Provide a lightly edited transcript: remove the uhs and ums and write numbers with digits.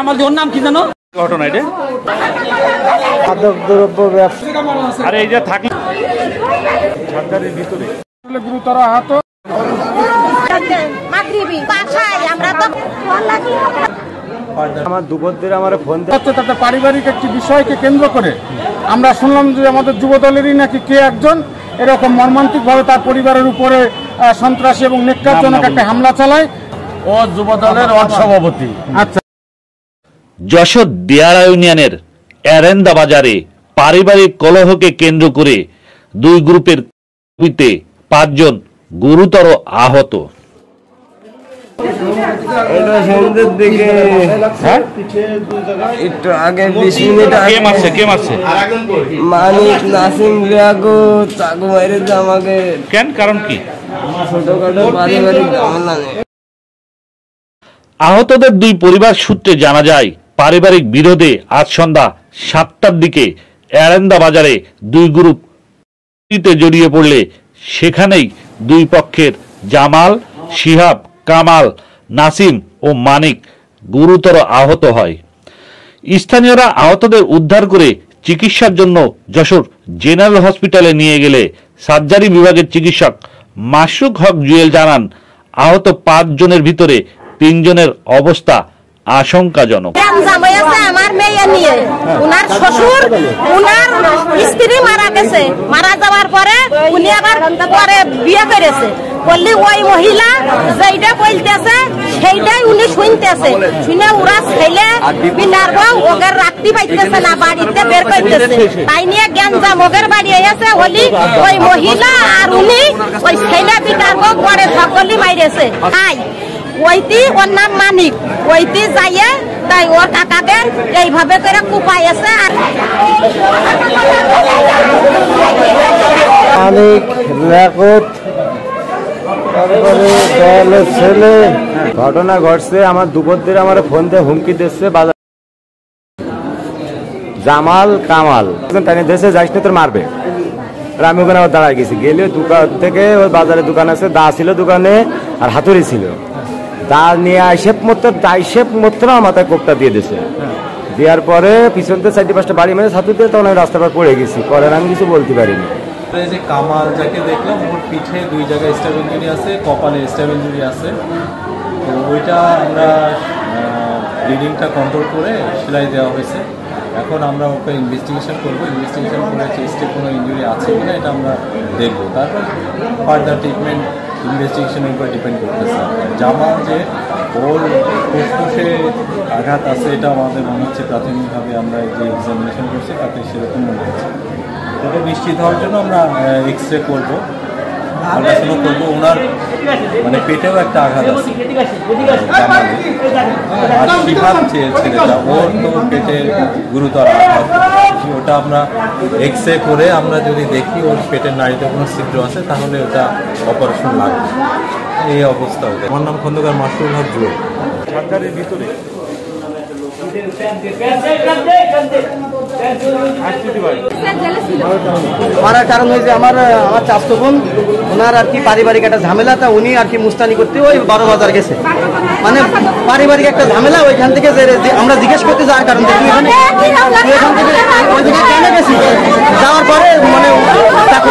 জামাল ওর নাম কি জানো? ঘটনা এটা মাদক দ্রব্য ব্যবসা। আর এই যে থাকলে সরকারের ভিতরে গুরুতর আহত। আমার দুপুর আমার ফোন হচ্ছে তাতে পারিবারিক একটি বিষয়কে কেন্দ্র করে আমরা শুনলাম যে আমাদের যুব দলেরই নাকি কে একজন এরকম মর্মান্তিকভাবে তার পরিবারের উপরে সন্ত্রাসী এবং নেককারজনক একটা হামলা চালায়। ও যুব দলের সভাপতি। আচ্ছা, যশোর দিয়ারা ইউনিয়নের এরেন্দা বাজারে পারিবারিক কলহকে কেন্দ্র করে দুই গ্রুপের 5 জন গুরুতর আহত। সন্ধ্যের দিকে একটু আগে 20 মিনিট কে মারছে? মানিক নাসিম লিয়াগো চাকু মাইরে আমাকে। কেন, কারণ কি? ছোটখাটো পারিবারিক ঝামেলা। আহতদের দুই পরিবার সূত্রে জানা যায় পারিবারিক বিরোধে আজ সন্ধ্যা 7টার দিকে এরেন্দা বাজারে দুই গ্রুপ জড়িয়ে পড়লে সেখানেই দুই পক্ষের জামাল, শিহাব, কামাল, নাসিম ও মানিক গুরুতর আহত হয়। স্থানীয়রা আহতদের উদ্ধার করে চিকিৎসার জন্য যশোর জেনারেল হসপিটালে নিয়ে গেলে সার্জারি বিভাগের চিকিৎসক মাসুক হক জুয়েল জানান আহত 5 জনের ভিতরে 3 জনের অবস্থা আশঙ্কাজনক। আমার মেয়ে নিয়ে উনার শ্বশুর উনার স্ত্রী মারা গেছে, মারা যাওয়ার পরে উনি আবার পরে বিয়ে করেছে বললি ওই মহিলা যেইটা বলতেছে সেইটাই উনি শুনতেছে। শুনে ওরা ছেলে বিনার বউ ওগের রাখতে পাইতেছে না, বাড়িতে বের করতেছে। তাই নিয়ে গ্যাঞ্জাম ওগের বাড়ি এসে বলি ওই মহিলা আর উনি ওই ছেলে বিনার বউ পরে সকলি মাইরেছে। তাই ওইটি ওর নাম মানিক, ওইটি যাইয়ে তাই ওর কাকাদের এইভাবে করে কুপাইছে। আর মানিক লেখত তারপরে দলের ছেলে ঘটনা ঘটছে। আমার দুপুর দিকে আমার ফোন দিয়ে হুমকি দিচ্ছে বাজার জামাল কামাল টাইনে দেশে যাইস না তোর মারবে। আমি ওখানে আবার দাঁড়ায় গেছি, গেলে দোকান থেকে ওই বাজারে দোকান আছে, দা ছিল দোকানে আর হাতুড়ি ছিল। দা নিয়ে আইসেপ মাত্র মাথায় কোপটা দিয়ে দিছে। দেওয়ার পরে পিছন থেকে 4-5টা বাড়ি মেরে ছাতু দিয়ে তখন আমি রাস্তার পর পড়ে গেছি। পরে আমি কিছু বলতে পারিনি। যে কামাল যাকে দেখলাম ওর পিঠে 2 জায়গায় স্ট্যাব ইঞ্জুরি আছে, কপালে স্ট্যাব ইঞ্জুরি আছে। তো ওইটা আমরা ব্লিডিংটা কন্ট্রোল করে সেলাই দেওয়া হয়েছে। এখন আমরা ওকে ইনভেস্টিগেশন করবো, ইনভেস্টিগেশন করে চেস্টে কোনো ইঞ্জুরি আছে কিনা এটা আমরা দেখবো। তারপর ফার্দার ট্রিটমেন্ট ইনভেস্টিগেশনের উপর ডিপেন্ড করতেছে। জামাল যে ওর ফুসফুসে আঘাত আছে এটা আমাদের মনে হচ্ছে প্রাথমিকভাবে আমরা যে এক্সামিনেশন করছি তাতে সেরকম মনে হচ্ছে। এটা নিশ্চিত হওয়ার জন্য আমরা এক্স-রে করবো, আল্ট্রাসাউন্ড করবো। ওনার মানে পেটেও একটা আঘাত আছে আর শিহাব ছেলেটা ওর তো পেটে গুরুতর আঘাত। ওটা আমরা এক্স-রে করে আমরা যদি দেখি ওর পেটের নাড়িতে কোনো ছিদ্র আছে তাহলে ওটা অপারেশন লাগবে। এই অবস্থা ওটা। আমার নাম খন্দকার মাসুক হক জুয়েল। সরকারের ভিতরে মারার কারণ হয়েছে আমার চাচতো বোন ওনার আর কি পারিবারিক একটা ঝামেলা, তা উনি আর কি মুস্তানি করতে ওই 12 বাজার গেছে। মানে পারিবারিক একটা ঝামেলা, ওইখান থেকে আমরা জিজ্ঞেস করতে যাওয়ার কারণ এখান থেকে ওইদিকে কেন গেছি, যাওয়ার পরে মানে তাকে